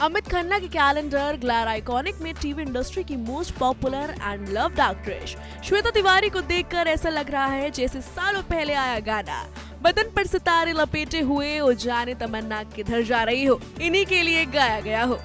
अमित खन्ना के calendar ग्लैर iconic में TV industry की most popular and loved actress Shweta Tiwari को देखकर ऐसा लग रहा है जैसे सालों पहले आया गाना बदन पर सितारे लपेटे हुए ओ जाने तमन्ना किधर जा रही हो, इन्हीं के लिए गाया गया हो।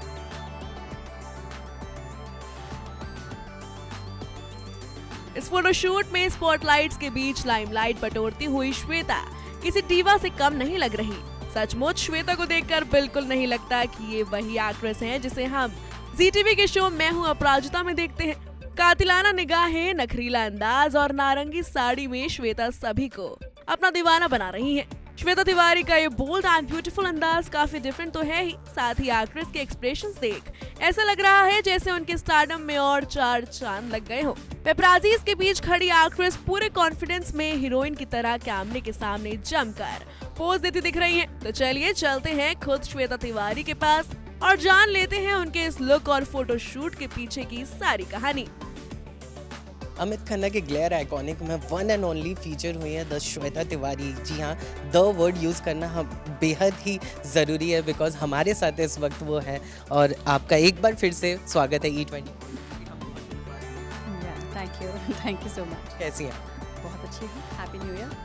इस फोटोशूट में स्पॉटलाइट्स के बीच लाइमलाइट बटोरती हुई श्वेता किसी डीवा से कम नहीं लग रही। सचमुच श्वेता को देखकर बिल्कुल नहीं लगता कि ये वही एक्ट्रेस हैं जिसे हम जी टीवी के शो मैं हूँ अपराजिता में देखते हैं। कातिलाना निगाहें, नखरीला अंदाज और नारंगी साड़ी में श्वेता सभी को अपना दीवाना बना रही हैं। श्वेता तिवारी का ये बोल्ड एंड ब्यूटीफुल अंदाज काफी डिफरेंट तो है ही, साथ ही एक्ट्रेस के एक्सप्रेशंस देख ऐसा लग रहा है जैसे उनके स्टारडम में और 4 चांद लग गए हो। पेपराजीज के बीच खड़ी एक्ट्रेस पूरे कॉन्फिडेंस में हीरोइन की तरह कैमरे के सामने जमकर पोज देती दिख रही हैं। तो चलिए चलते हैं खुद श्वेता तिवारी के पास और जान लेते हैं उनके इस लुक और फोटोशूट के पीछे की सारी कहानी। अमित खन्ना के ग्लेयर आइकॉनिक में वन एंड ओनली फीचर हुई है द श्वेता तिवारी। जी हाँ, द वर्ड यूज़ करना हम बेहद ही ज़रूरी है बिकॉज हमारे साथ इस वक्त वो है। और आपका एक बार फिर से स्वागत है E20। Thank you so much. कैसी हैं? बहुत अच्छी है। Happy new year.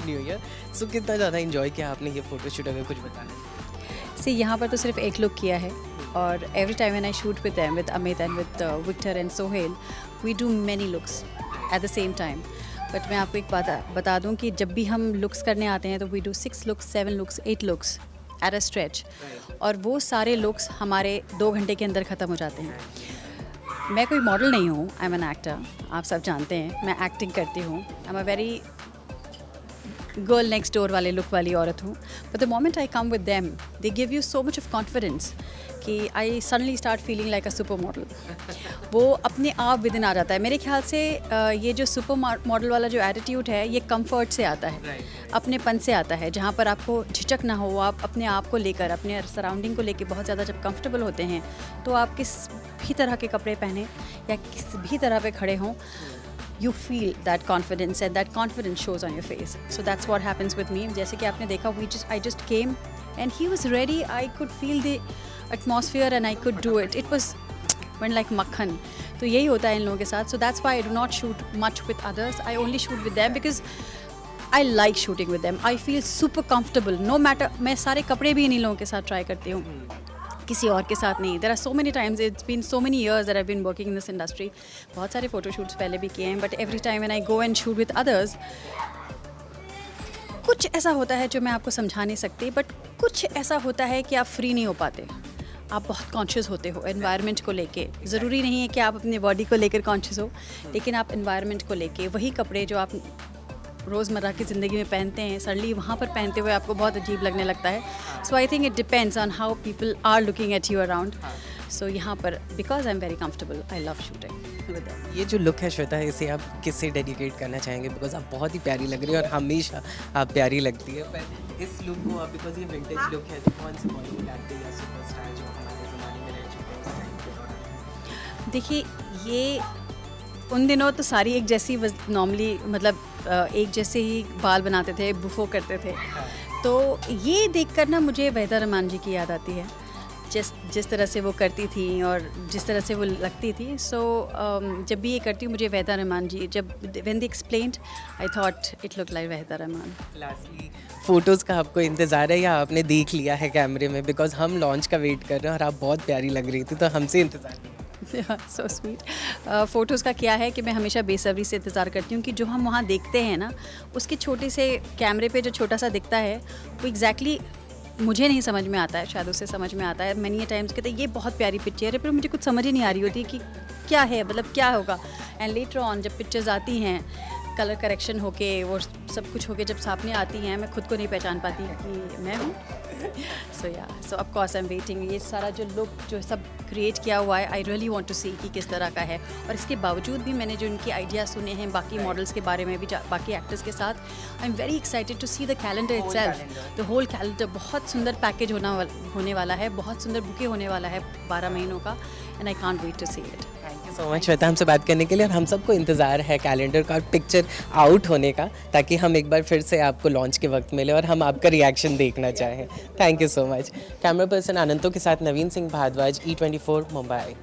New year. So कितना ज़्यादा इन्जॉय किया आपने ये फोटोशूट, अगर कुछ बताना? सी यहाँ पर तो सिर्फ एक लुक किया है और every time when I shoot with them, with Amit and with Victor and Sohail, we do many looks at the same time. But मैं आपको एक बात बता दूं कि जब भी हम लुक्स करने आते हैं तो we do 6 looks, 7 looks, 8 looks at a stretch, और वो सारे लुक्स हमारे 2 घंटे के अंदर ख़त्म हो जाते हैं। मैं कोई मॉडल नहीं हूँ, आई एम एन एक्टर, आप सब जानते हैं मैं एक्टिंग करती हूँ। I am a very girl next door वाले लुक वाली औरत हूँ। But the moment I come with them they give you so much of confidence कि I suddenly start feeling like a supermodel. वो अपने आप विद इन आ जाता है। मेरे ख्याल से ये जो सुपर मॉडल वाला जो एटीट्यूड है ये कंफर्ट से आता है, अपनेपन से आता है, जहाँ पर आपको झिझक ना हो। आप अपने आप को लेकर, अपने सराउंडिंग को लेकर बहुत ज़्यादा जब कंफर्टेबल होते हैं तो आप किस भी तरह के कपड़े पहने या किस भी तरह पे खड़े हों, you feel that confidence and that confidence shows on your face. So that's what happens with me. जैसे कि आपने देखा, I just came and he was ready. I could feel the atmosphere and I could do it. It was went like makhan. तो यही होता है इन लोगों के साथ. So that's why I do not shoot much with others. I only shoot with them because I like shooting with them. I feel super comfortable. No matter, मैं सारे कपड़े भी इन्हीं लोगों के साथ ट्राई करती हूँ, किसी और के साथ नहीं। There are so many times, it's been so many years that I've been working in this industry. बहुत सारे फोटोशूट्स पहले भी किए हैं, but every time when I go and shoot with others, कुछ ऐसा होता है जो मैं आपको समझा नहीं सकती, बट कुछ ऐसा होता है कि आप फ्री नहीं हो पाते। आप बहुत कॉन्शियस होते हो एनवायरनमेंट को लेके। ज़रूरी नहीं है कि आप अपनी बॉडी को लेकर कॉन्शियस हो, लेकिन आप एनवायरनमेंट को लेके, वही कपड़े जो आप रोज़मर्रा की ज़िंदगी में पहनते हैं, सडनली वहाँ पर पहनते हुए आपको बहुत अजीब लगने लगता है। So I think it depends on how people are looking at you around. So यहाँ पर because I am very comfortable, I love shooting with them. ये जो लुक है श्वेता, इसे आप किससे डेडिकेट करना चाहेंगे? बिकॉज आप बहुत ही प्यारी लग रही है और हमेशा आप प्यारी लगती है। पर इस लुक को आप, बिकॉज ये विंटेज लुक है, तो कौन से बॉलीवुड एक्टर या सुपरस्टार जो हमारे ज़माने में रह चुके हैं? देखिए, ये उन दिनों तो सारी एक जैसी नॉर्मली, मतलब एक जैसे ही बाल बनाते थे, बुफो करते थे। तो ये देखकर ना मुझे वहीदा रहमान जी की याद आती है, जिस तरह से वो करती थी और जिस तरह से वो लगती थी। सो जब भी ये करती हूँ मुझे वहीदा रहमान जी, जब when they explained, I thought it look like Waheeda Rehman. Lastly, photos का आपको इंतज़ार है या आपने देख लिया है कैमरे में? बिकॉज हम लॉन्च का वेट कर रहे हैं और आप बहुत प्यारी लग रही थी, तो हमसे इंतज़ार नहीं। So sweet. फ़ोटोज़ का क्या है कि मैं हमेशा बेसब्री से इंतज़ार करती हूँ कि जो हम वहाँ देखते हैं ना, उसके छोटे से कैमरे पे जो छोटा सा दिखता है वो एग्जैक्टली मुझे नहीं समझ में आता है, शायद उससे समझ में आता है। मैनी टाइम्स कहते हैं ये बहुत प्यारी पिक्चर है, पर मुझे कुछ समझ ही नहीं आ रही होती कि क्या है, मतलब क्या होगा। एंड लेटर ऑन जब पिक्चर्स आती हैं, कलर करेक्शन होके वो सब कुछ होके जब सामने आती हैं, मैं खुद को नहीं पहचान पाती कि मैं हूँ। सो of course I am waiting. ये सारा जो लुक जो सब क्रिएट किया हुआ है, आई रियली वांट टू सी कि किस तरह का है। और इसके बावजूद भी मैंने जो उनके आइडियाज़ सुने हैं बाकी मॉडल्स के बारे में भी, बाकी एक्टर्स के साथ, I am very excited to see the calendar itself. The whole calendar बहुत सुंदर पैकेज होने वाला है, बहुत सुंदर बुके होने वाला है 12 महीनों का, and I can't wait to see it. Thank you so much Shweta हमसे बात करने के लिए, और हम सबको इंतज़ार है कैलेंडर का और पिक्चर आउट होने का, ताकि हम एक बार फिर से आपको लॉन्च के वक्त मिले और हम आपका रिएक्शन देखना चाहें। Thank you so much. Camera person आनंदों के साथ नवीन सिंह भारद्वाज, E24 मुंबई।